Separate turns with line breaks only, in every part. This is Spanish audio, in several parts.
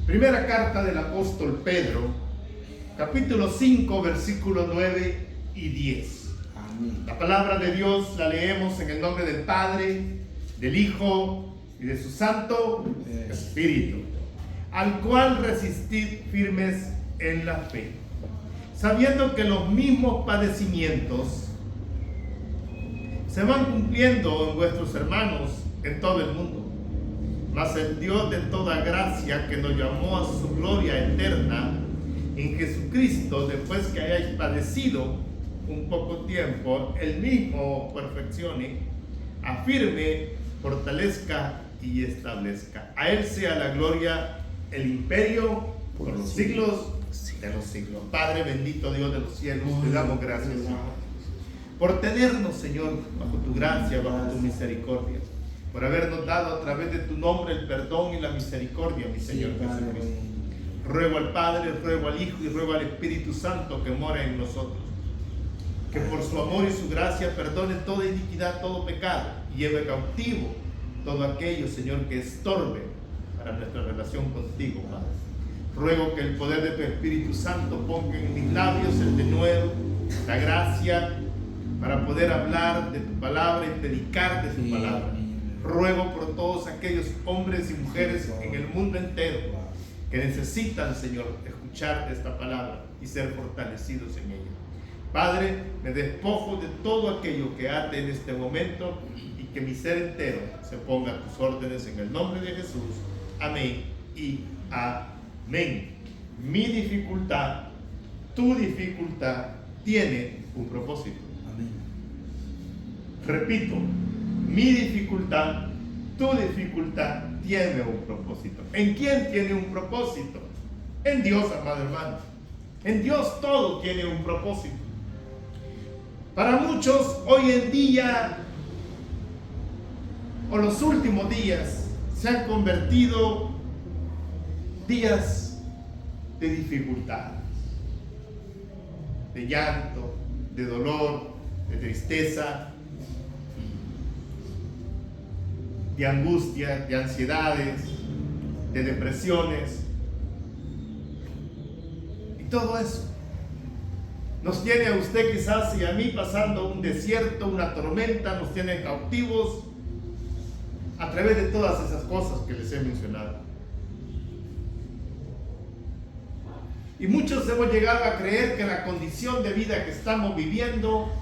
Primera carta del apóstol Pedro, capítulo 5, versículos 9 y 10.
Amén.
La palabra de Dios la leemos en el nombre del Padre, del Hijo y de su Santo Espíritu, al cual resistid firmes en la fe, sabiendo que los mismos padecimientos se van cumpliendo en vuestros hermanos en todo el mundo. Mas el Dios de toda gracia, que nos llamó a su gloria eterna en Jesucristo, después que hayáis padecido un poco tiempo, Él mismo perfeccione, afirme, fortalezca y establezca. A Él sea la gloria, el imperio por los siglos de los siglos. Padre bendito, Dios de los cielos, te damos gracias, Señor, por tenernos, Señor, bajo tu gracia, bajo tu misericordia, por habernos dado a través de tu nombre el perdón y la misericordia, mi Señor Jesucristo. Ruego al Padre, ruego al Hijo y ruego al Espíritu Santo que mora en nosotros, que por su amor y su gracia perdone toda iniquidad, todo pecado, y lleve cautivo todo aquello, Señor, que estorbe para nuestra relación contigo, Padre. Ruego que el poder de tu Espíritu Santo ponga en mis labios el denuedo, la gracia para poder hablar de tu palabra y predicar de tu palabra. Ruego por todos aquellos hombres y mujeres en el mundo entero que necesitan, Señor, escuchar esta palabra y ser fortalecidos en ella. Padre, me despojo de todo aquello que ate en este momento y que mi ser entero se ponga a tus órdenes en el nombre de Jesús. Amén y amén. Mi dificultad, tu dificultad, tiene un propósito.
Amén.
Repito, mi dificultad, tu dificultad tiene un propósito. ¿En quién tiene un propósito? En Dios, amado hermano. En Dios todo tiene un propósito. Para muchos hoy en día, o los últimos días, se han convertido días de dificultades, de llanto, de dolor, de tristeza, de angustia, de ansiedades, de depresiones. Y todo eso nos tiene a usted quizás y a mí pasando un desierto, una tormenta, nos tiene cautivos a través de todas esas cosas que les he mencionado. Y muchos hemos llegado a creer que la condición de vida que estamos viviendo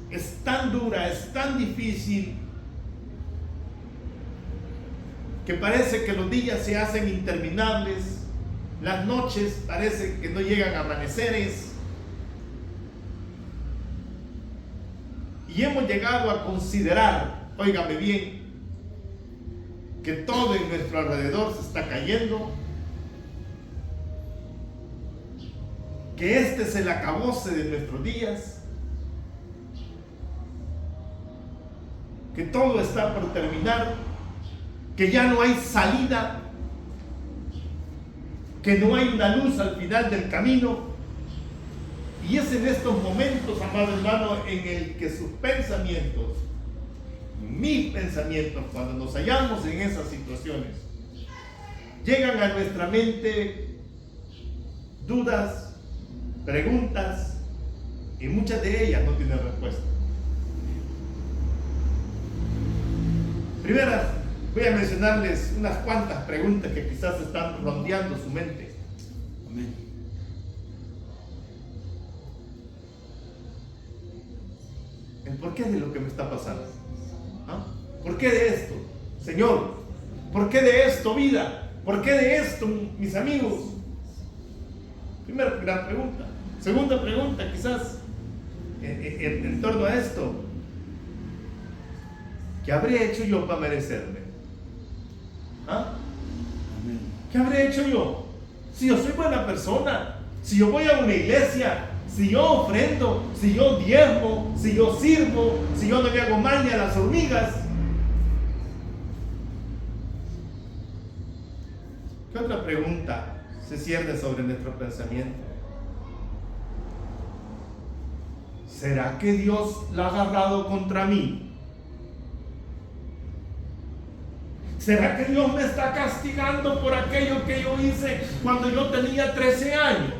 es tan dura, es tan difícil, que parece que los días se hacen interminables, las noches parece que no llegan a amaneceres, y hemos llegado a considerar, óigame bien, que todo en nuestro alrededor se está cayendo, que este es el acabose de nuestros días, que todo está por terminar, que ya no hay salida, que no hay una luz al final del camino. Y es en estos momentos, amado hermano, en el que sus pensamientos, mis pensamientos, cuando nos hallamos en esas situaciones, llegan a nuestra mente dudas, preguntas, y muchas de ellas no tienen respuesta. Primero, voy a mencionarles unas cuantas preguntas que quizás están rondeando su mente.
Amén.
¿El por qué de lo que me está pasando? ¿Ah? ¿Por qué de esto, Señor? ¿Por qué de esto, vida? ¿Por qué de esto, mis amigos? Primera gran pregunta. Segunda pregunta, quizás en torno a esto. ¿Qué habré hecho yo para merecerme? ¿Ah?
Amén.
¿Qué habré hecho yo? Si yo soy buena persona, si yo voy a una iglesia, si yo ofrendo, si yo diezmo, si yo sirvo, si yo no le hago mal ni a las hormigas. ¿Qué otra pregunta se cierne sobre nuestro pensamiento? ¿Será que Dios la ha agarrado contra mí? ¿Será que Dios me está castigando por aquello que yo hice cuando yo tenía 13 años?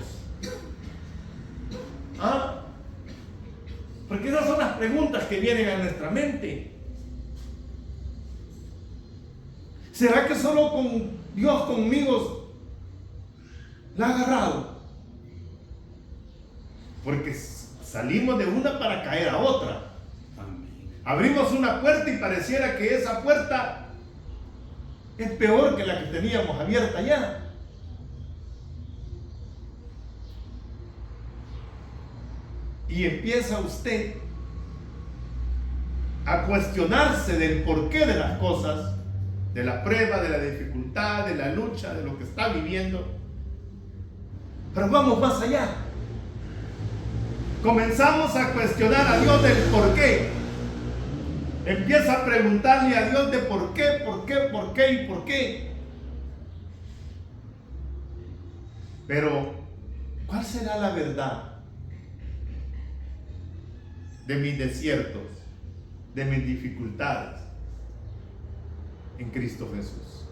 ¿Ah? Porque esas son las preguntas que vienen a nuestra mente. ¿Será que solo con Dios conmigo la ha agarrado? Porque salimos de una para caer a otra. Abrimos una puerta y pareciera que esa puerta es peor que la que teníamos abierta ya. Y empieza usted a cuestionarse del porqué de las cosas, de la prueba, de la dificultad, de la lucha, de lo que está viviendo. Pero vamos más allá. Comenzamos a cuestionar a Dios del porqué. Empieza a preguntarle a Dios de por qué y por qué. Pero, ¿cuál será la verdad de mis desiertos, de mis dificultades en Cristo Jesús?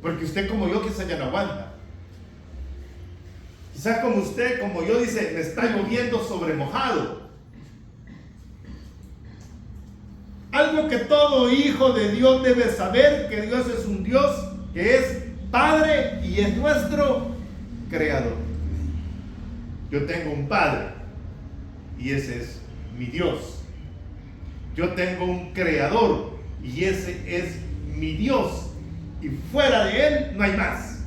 Porque usted como yo quizás ya no aguanta. Quizás como usted, como yo, dice, me está lloviendo sobre mojado. Algo que todo hijo de Dios debe saber, que Dios es un Dios que es Padre y es nuestro Creador. Yo tengo un Padre y ese es mi Dios. Yo tengo un Creador y ese es mi Dios. Y fuera de Él no hay más.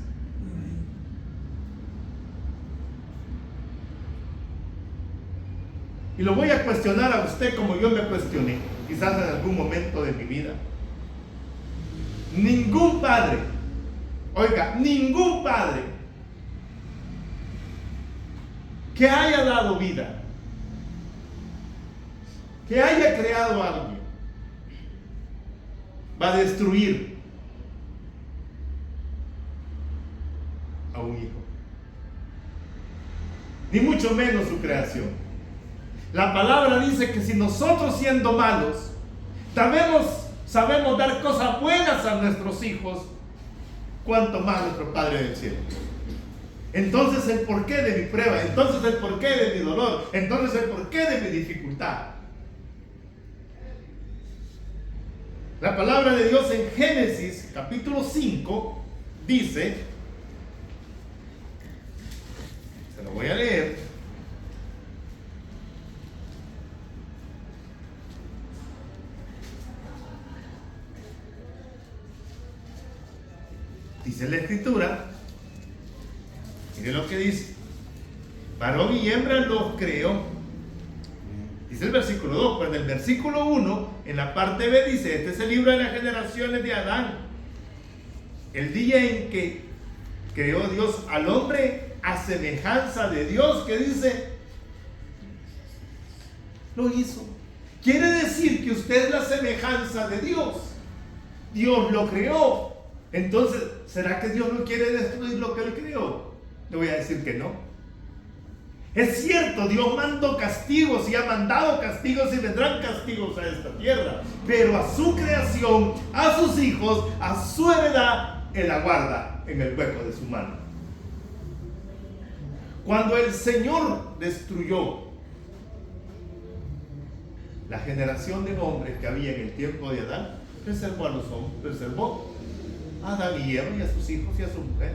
Y lo voy a cuestionar a usted como yo me cuestioné, quizás en algún momento de mi vida. Ningún padre, oiga, ningún padre que haya dado vida, que haya creado algo, va a destruir a un hijo, ni mucho menos su creación. La palabra dice que si nosotros, siendo malos, sabemos dar cosas buenas a nuestros hijos, cuánto más nuestro Padre del cielo. Entonces el porqué de mi prueba, entonces el porqué de mi dolor, entonces el porqué de mi dificultad. La palabra de Dios en Génesis capítulo 5 dice, se lo voy a leer. Dice la Escritura, mire lo que dice: varón y hembra los creó. Dice el versículo 2, pero en el versículo 1, en la parte B dice, este es el libro de las generaciones de Adán. El día en que creó Dios al hombre a semejanza de Dios, que dice, lo hizo. Quiere decir que usted es la semejanza de Dios. Dios lo creó. Entonces, ¿será que Dios no quiere destruir lo que Él creó? Le voy a decir que no. Es cierto, Dios mandó castigos y ha mandado castigos y vendrán castigos a esta tierra, pero a su creación, a sus hijos, a su heredad, Él la guarda en el hueco de su mano. Cuando el Señor destruyó la generación de hombres que había en el tiempo de Adán, preservó a los hombres, preservó a Adán y Eva y a sus hijos y a su mujer.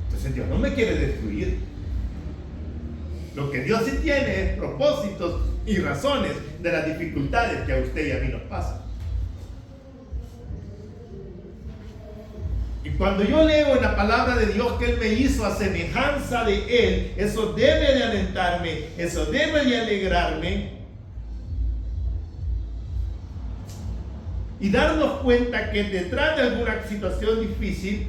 Entonces Dios no me quiere destruir. Lo que Dios sí tiene es propósitos y razones de las dificultades que a usted y a mí nos pasan. Y cuando yo leo en la palabra de Dios que Él me hizo a semejanza de Él, eso debe de alentarme, eso debe de alegrarme. Y darnos cuenta que detrás de alguna situación difícil,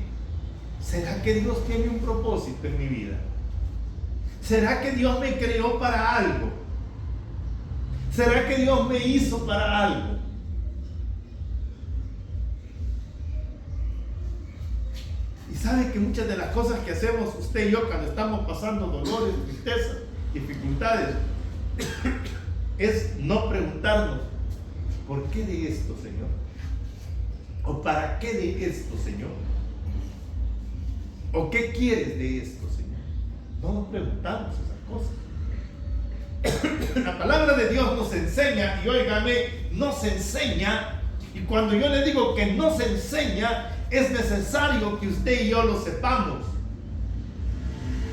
¿será que Dios tiene un propósito en mi vida? ¿Será que Dios me creó para algo? ¿Será que Dios me hizo para algo? Y sabe que muchas de las cosas que hacemos usted y yo cuando estamos pasando dolores, tristezas, dificultades, es no preguntarnos, ¿por qué de esto, Señor? ¿O para qué de esto, Señor? ¿O qué quieres de esto, Señor? No nos preguntamos esas cosas. La palabra de Dios nos enseña, y óigame, nos enseña, y cuando yo le digo que nos enseña, es necesario que usted y yo lo sepamos.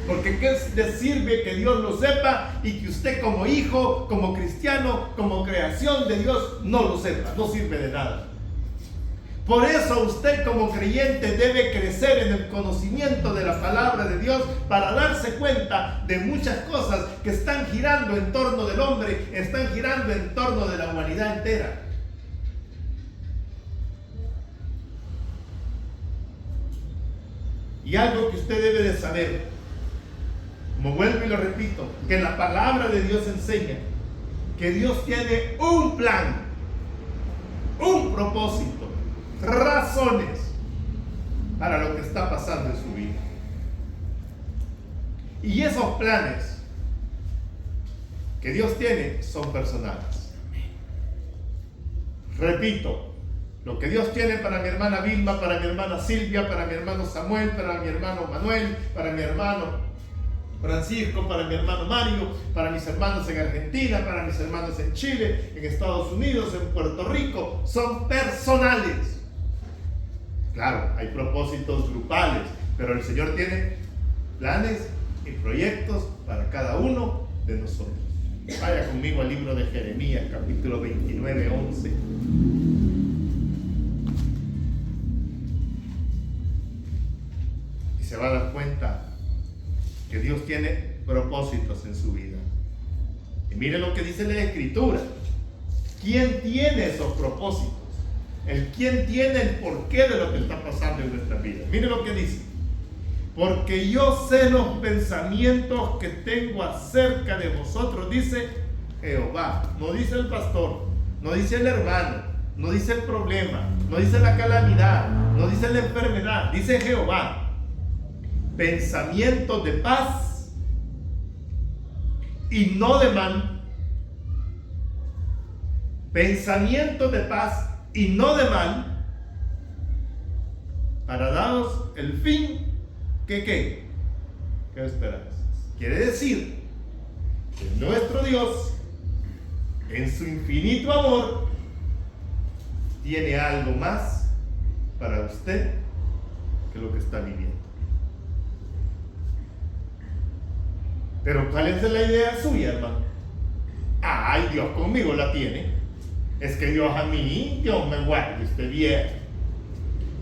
Porque ¿qué le sirve que Dios lo sepa y que usted como hijo, como cristiano, como creación de Dios no lo sepa? No sirve de nada. Por eso usted como creyente debe crecer en el conocimiento de la palabra de Dios para darse cuenta de muchas cosas que están girando en torno del hombre, están girando en torno de la humanidad entera. Y algo que usted debe de saber, como vuelvo y lo repito, que la palabra de Dios enseña que Dios tiene un plan, un propósito, razones para lo que está pasando en su vida. Y esos planes que Dios tiene son personales. Repito, lo que Dios tiene para mi hermana Vilma, para mi hermana Silvia, para mi hermano Samuel, para mi hermano Manuel, para mi hermano Francisco, para mi hermano Mario, para mis hermanos en Argentina, para mis hermanos en Chile, en Estados Unidos, en Puerto Rico, son personales. Claro, hay propósitos grupales, pero el Señor tiene planes y proyectos para cada uno de nosotros. Vaya conmigo al libro de Jeremías, capítulo 29, 11. Y se va a dar cuenta que Dios tiene propósitos en su vida. Y mire lo que dice la Escritura. ¿Quién tiene esos propósitos? ¿Quién tiene el porqué de lo que está pasando en nuestra vida? Mire lo que dice. Porque yo sé los pensamientos que tengo acerca de vosotros, dice Jehová. No dice el pastor, no dice el hermano, no dice el problema, no dice la calamidad, no dice la enfermedad, dice Jehová. Pensamientos de paz y no de mal. Pensamientos de paz y no de mal, para daros el fin que ¿qué esperas? Quiere decir que nuestro Dios, en su infinito amor, tiene algo más para usted que lo que está viviendo. Pero ¿cuál es la idea suya, hermano? Ay, Dios conmigo la tiene. Es que Dios a mí, Dios me guarde, usted bien.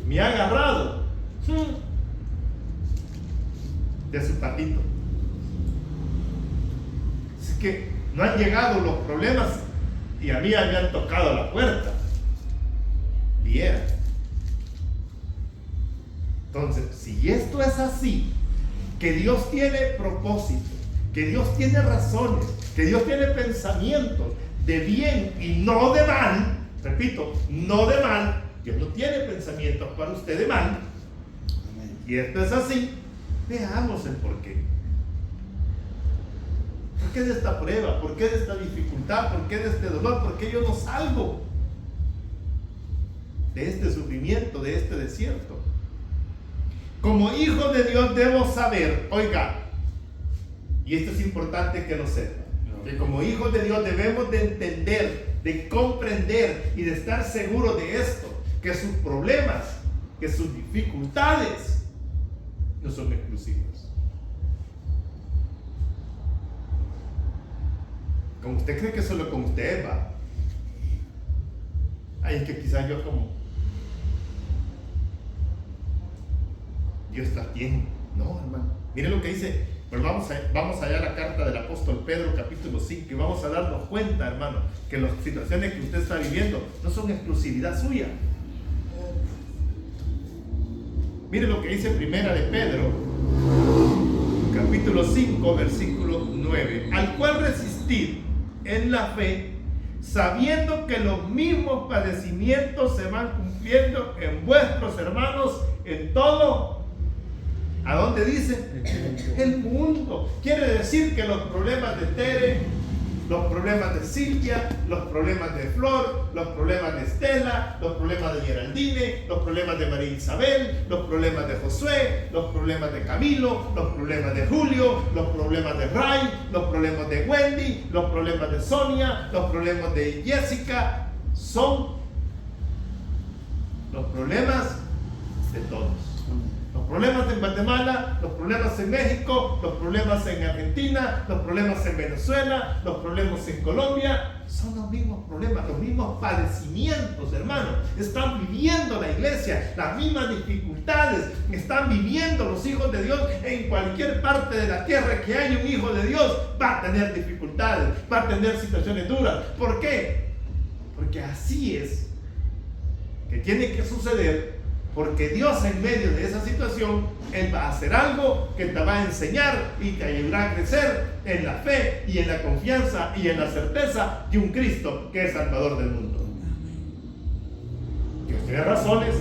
Me ha agarrado de su patito. Es que no han llegado los problemas y a mí ya me han tocado la puerta. Bien. Entonces, si esto es así, que Dios tiene propósito, que Dios tiene razones, que Dios tiene pensamientos de bien y no de mal, repito, no de mal, Dios no tiene pensamientos para usted de mal. Amén. Y esto es así, veamos el porqué. ¿Por qué de esta prueba? ¿Por qué de esta dificultad? ¿Por qué de este dolor? ¿Por qué yo no salgo de este sufrimiento, de este desierto? Como hijo de Dios debo saber, oiga, y esto es importante que lo sepa, que como hijos de Dios debemos de entender, de comprender y de estar seguros de esto, que sus problemas, que sus dificultades no son exclusivas. Como usted cree que solo con usted va. Ay, es que quizás yo como Dios las tiene. No, hermano. Mire lo que dice. Pues vamos allá a la carta del apóstol Pedro, capítulo 5, y vamos a darnos cuenta, hermano, que las situaciones que usted está viviendo no son exclusividad suya. Mire lo que dice Primera de Pedro, capítulo 5, versículo 9. Al cual resistid en la fe, sabiendo que los mismos padecimientos se van cumpliendo en vuestros hermanos en todo. ¿A dónde dice? El mundo. Quiere decir que los problemas de Tere, los problemas de Silvia, los problemas de Flor, los problemas de Estela, los problemas de Geraldine, los problemas de María Isabel, los problemas de Josué, los problemas de Camilo, los problemas de Julio, los problemas de Ray, los problemas de Wendy, los problemas de Sonia, los problemas de Jessica. Son los problemas de todos. Los problemas en Guatemala, los problemas en México, los problemas en Argentina, los problemas en Venezuela, los problemas en Colombia, son los mismos problemas, los mismos padecimientos, hermanos. Están viviendo la iglesia, las mismas dificultades, están viviendo los hijos de Dios. En cualquier parte de la tierra que haya un hijo de Dios, va a tener dificultades, va a tener situaciones duras. ¿Por qué? Porque así es que tiene que suceder. Porque Dios en medio de esa situación, Él va a hacer algo que te va a enseñar y te ayudará a crecer en la fe y en la confianza y en la certeza de un Cristo que es Salvador del mundo. Dios tiene razones,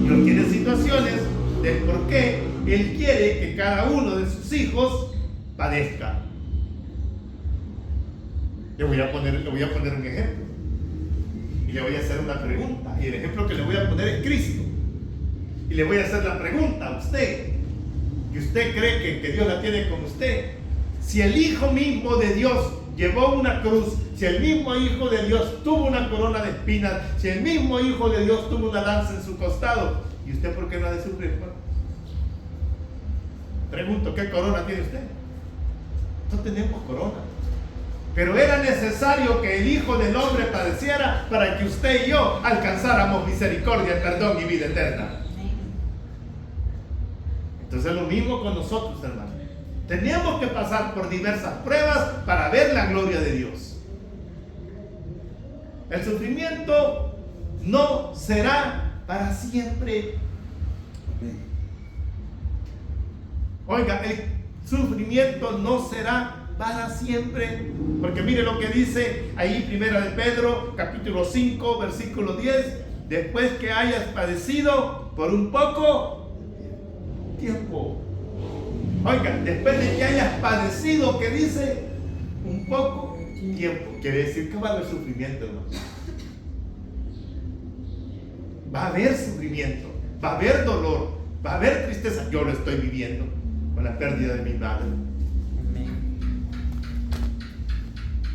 Dios tiene situaciones del por qué Él quiere que cada uno de sus hijos padezca. Le voy a poner un ejemplo y le voy a hacer una pregunta, y el ejemplo que le voy a poner es Cristo. Y le voy a hacer la pregunta a usted, que usted cree que Dios la tiene con usted. Si el Hijo mismo de Dios llevó una cruz, si el mismo Hijo de Dios tuvo una corona de espinas, si el mismo Hijo de Dios tuvo una lanza en su costado, ¿y usted por qué no ha de sufrir? Pregunto, ¿qué corona tiene usted? No tenemos corona. Pero era necesario que el Hijo del Hombre padeciera para que usted y yo alcanzáramos misericordia, perdón y vida eterna. Entonces lo mismo con nosotros, hermanos. Tenemos que pasar por diversas pruebas para ver la gloria de Dios. El sufrimiento no será para siempre. Oiga, el sufrimiento no será para siempre. Porque mire lo que dice ahí Primera de Pedro, capítulo 5, versículo 10. Después que hayas padecido por un poco tiempo. Oiga, después de que hayas padecido, ¿qué dice? Un poco tiempo. Quiere decir que va a haber sufrimiento, hermano. Va a haber sufrimiento, va a haber dolor, va a haber tristeza. Yo lo estoy viviendo con la pérdida de mi madre.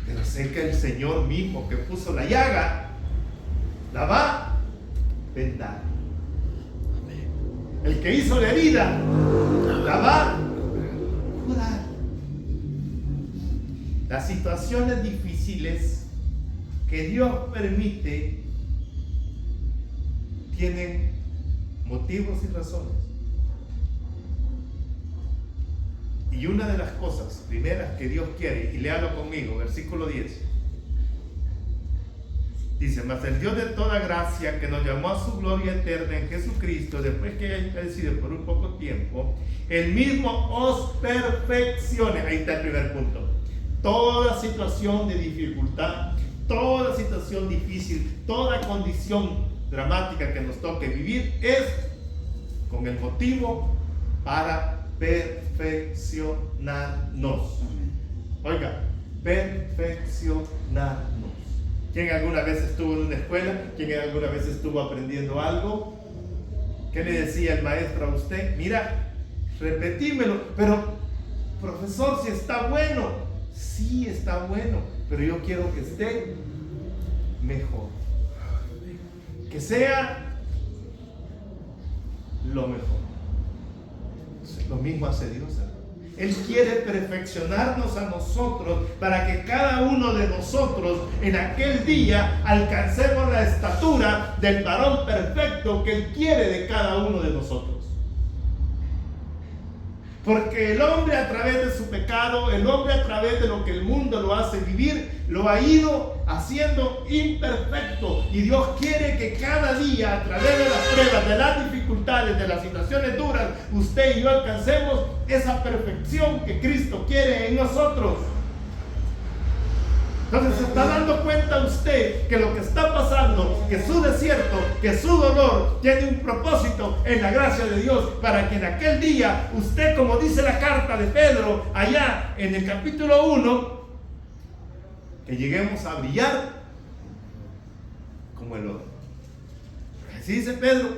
Pero sé que el Señor mismo que puso la llaga la va a vendar. El que hizo la herida la va a curar. Las situaciones difíciles que Dios permite tienen motivos y razones. Y una de las cosas primeras que Dios quiere, y léalo conmigo, versículo 10. Dice, mas el Dios de toda gracia, que nos llamó a su gloria eterna en Jesucristo, después que hayáis padecido por un poco tiempo, el mismo os perfeccione. Ahí está el primer punto. Toda situación de dificultad, toda situación difícil, toda condición dramática que nos toque vivir es con el motivo para perfeccionarnos. Oiga, perfeccionarnos. ¿Quién alguna vez estuvo en una escuela? ¿Quién alguna vez estuvo aprendiendo algo? ¿Qué le decía el maestro a usted? Mira, repetímelo. Pero, profesor, si está bueno. Sí, está bueno. Pero yo quiero que esté mejor. Que sea lo mejor. Lo mismo hace Dios, hermano. Él quiere perfeccionarnos a nosotros para que cada uno de nosotros en aquel día alcancemos la estatura del varón perfecto que Él quiere de cada uno de nosotros. Porque el hombre a través de su pecado, el hombre a través de lo que el mundo lo hace vivir, lo ha ido haciendo imperfecto. Y Dios quiere que cada día, a través de las pruebas, de las dificultades, de las situaciones duras, usted y yo alcancemos esa perfección que Cristo quiere en nosotros. Entonces se está dando cuenta usted que lo que está pasando, que su desierto, que su dolor tiene un propósito en la gracia de Dios, para que en aquel día usted, como dice la carta de Pedro allá en el capítulo 1, que lleguemos a brillar como el oro. Así dice Pedro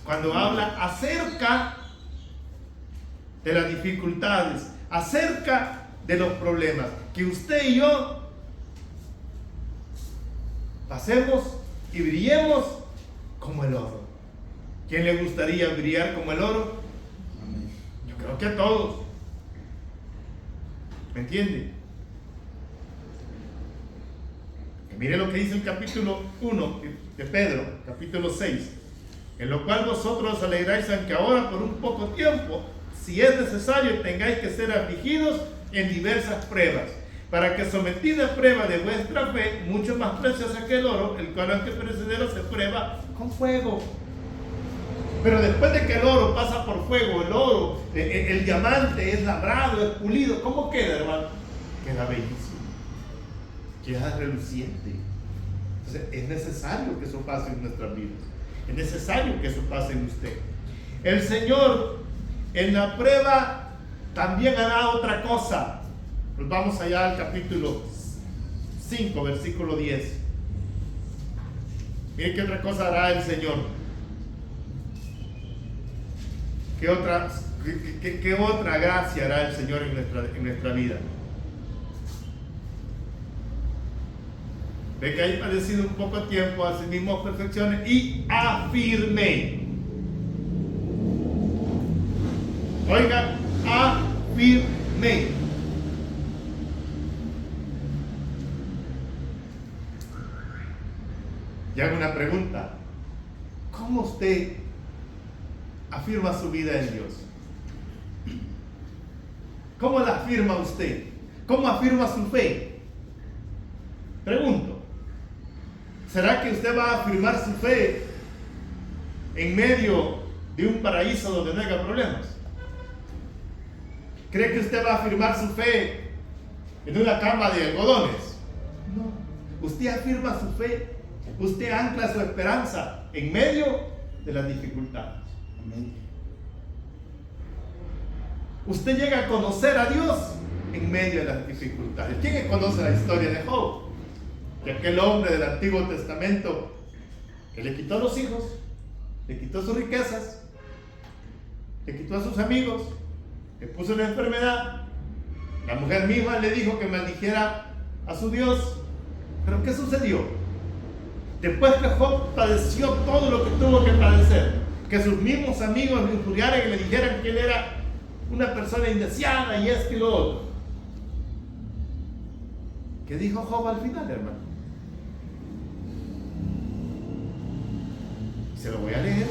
cuando habla acerca de las dificultades, acerca de los problemas, que usted y yo pasemos y brillemos como el oro. ¿Quién le gustaría brillar como el oro? Yo creo que a todos. ¿Me entiende? Mire lo que dice el capítulo 1 de Pedro, capítulo 6, en lo cual vosotros os alegráis, aunque ahora por un poco tiempo, si es necesario, tengáis que ser afligidos en diversas pruebas, para que sometida a prueba de vuestra fe, mucho más preciosa que el oro, el cual aunque perecedero se prueba con fuego. Pero después de que el oro pasa por fuego, el oro, el diamante es labrado, es pulido, ¿cómo queda, hermano? Queda bellísimo, queda reluciente. Entonces es necesario que eso pase en nuestras vidas, es necesario que eso pase en usted. El Señor en la prueba también hará otra cosa. Pues vamos allá al capítulo 5, versículo 10. Miren qué otra cosa hará el Señor. ¿Qué otra gracia hará el Señor en nuestra vida? Ve que hay padecido un poco tiempo, a sí mismo perfecciones y afirme. Oiga, afirme. Y hago una pregunta. ¿Cómo usted afirma su vida en Dios? ¿Cómo la afirma usted? ¿Cómo afirma su fe? Pregunto. ¿Será que usted va a afirmar su fe en medio de un paraíso donde no haya problemas? ¿Cree que usted va a afirmar su fe en una cama de algodones? No. Usted afirma su fe, usted ancla su esperanza en medio de las dificultades.
Amén.
Usted llega a conocer a Dios en medio de las dificultades. ¿Quién conoce la historia de Job? De aquel hombre del Antiguo Testamento que le quitó a los hijos, le quitó sus riquezas, le quitó a sus amigos, le puso una enfermedad. La mujer misma le dijo que maldijera a su Dios. ¿Pero qué sucedió? Después que Job padeció todo lo que tuvo que padecer, que sus mismos amigos le injuriaran y le dijeran que él era una persona indeseada y esto y lo otro. ¿Qué dijo Job al final, hermano? Se lo voy a leer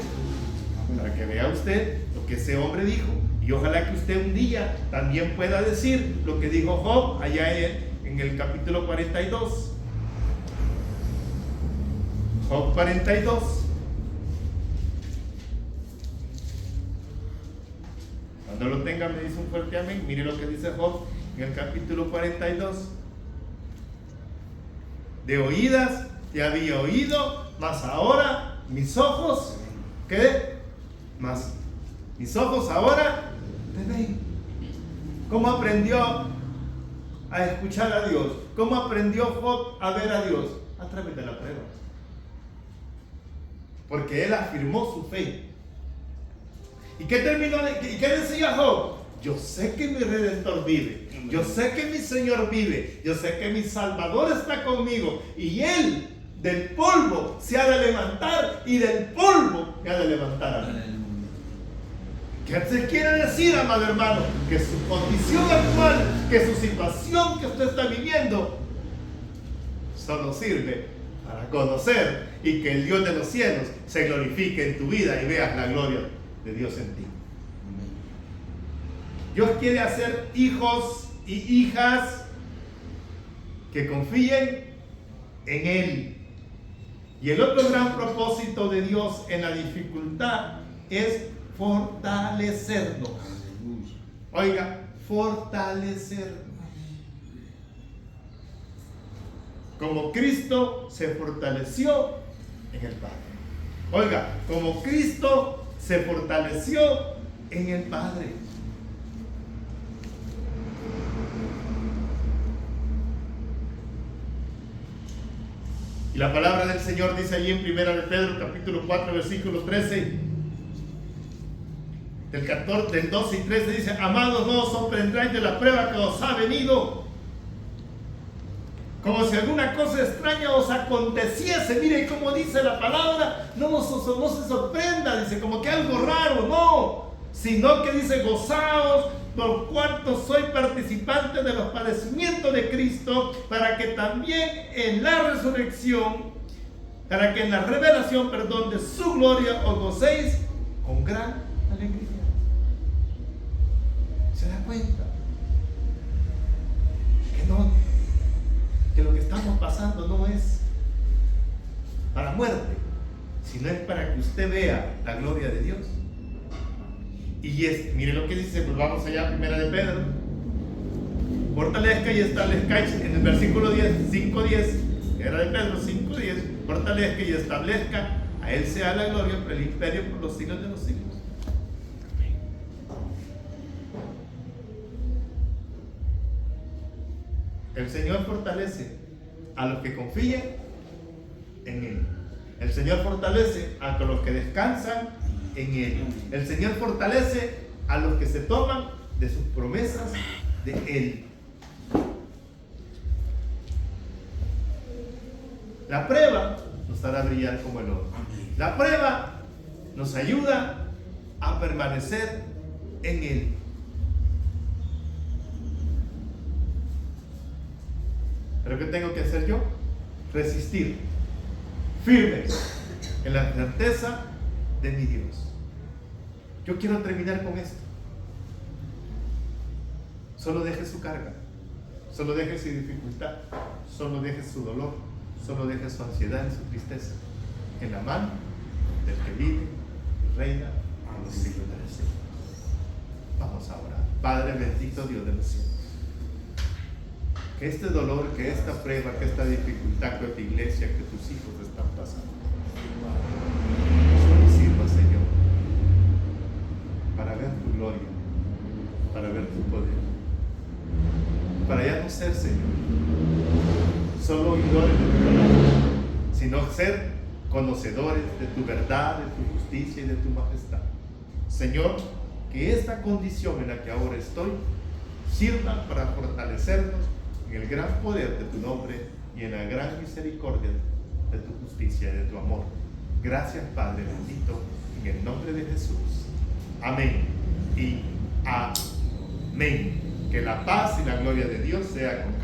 para que vea usted lo que ese hombre dijo, y ojalá que usted un día también pueda decir lo que dijo Job allá en el capítulo 42. Job 42. Cuando lo tenga me dice un fuerte amén. Mire lo que dice Job en el capítulo 42. De oídas te había oído, mas ahora mis ojos, ¿qué? Mas mis ojos ahora te ven. ¿Cómo aprendió a escuchar a Dios? ¿Cómo aprendió Job a ver a Dios? A través de la prueba. Porque él afirmó su fe. ¿Y qué decía Job? Yo sé que mi Redentor vive. Yo sé que mi Señor vive. Yo sé que mi Salvador está conmigo. Y Él del polvo se ha de levantar y del polvo se ha de levantar a mí. ¿Qué se quiere decir, amado hermano? Que su condición actual, que su situación que usted está viviendo, solo sirve para conocer y que el Dios de los cielos se glorifique en tu vida y veas la gloria de Dios en ti. Dios quiere hacer hijos y hijas que confíen en Él. Y el otro gran propósito de Dios en la dificultad es fortalecernos. Oiga, fortalecernos. Como Cristo se fortaleció en el Padre. Oiga, como Cristo se fortaleció en el Padre. Y la palabra del Señor dice allí en 1 de Pedro, capítulo 4, versículo 13, del 12 y 13 dice: amados, no os sorprendáis de la prueba que os ha venido, como si alguna cosa extraña os aconteciese. Mire cómo dice la palabra, no se sorprenda, dice como que algo raro, no, sino que dice: gozaos por cuanto soy participante de los padecimientos de Cristo, para que también en la resurrección, para que en la revelación, de su gloria os gocéis con gran alegría. ¿Se da cuenta? Que lo que estamos pasando no es para muerte, sino es para que usted vea la gloria de Dios. Y mire lo que dice, pues vamos allá, 1 de Pedro: fortalezca y establezcáis, en el versículo 5:10, era de Pedro 5:10, fortalezca y establezca, a Él sea la gloria por el imperio por los siglos de los siglos. El Señor fortalece a los que confían en Él. El Señor fortalece a los que descansan en Él. El Señor fortalece a los que se toman de sus promesas de Él. La prueba nos hará brillar como el oro. La prueba nos ayuda a permanecer en Él. ¿Pero qué tengo que hacer yo? Resistir, firme, en la certeza de mi Dios. Yo quiero terminar con esto. Solo deje su carga, solo deje su dificultad, solo deje su dolor, solo deje su ansiedad y su tristeza en la mano del que vive y reina a los siglos de los siglos. Vamos a orar. Padre bendito, Dios de los cielos, que este dolor, que esta prueba, que esta dificultad que tu iglesia, que tus hijos están pasando, solo sirva, Señor, para ver tu gloria, para ver tu poder, para ya no ser, Señor, solo oidores de tu palabra, sino ser conocedores de tu verdad, de tu justicia y de tu majestad. Señor, que esta condición en la que ahora estoy sirva para fortalecernos en el gran poder de tu nombre y en la gran misericordia de tu justicia y de tu amor. Gracias, Padre bendito, en el nombre de Jesús. Amén y amén. Que la paz y la gloria de Dios sea con cada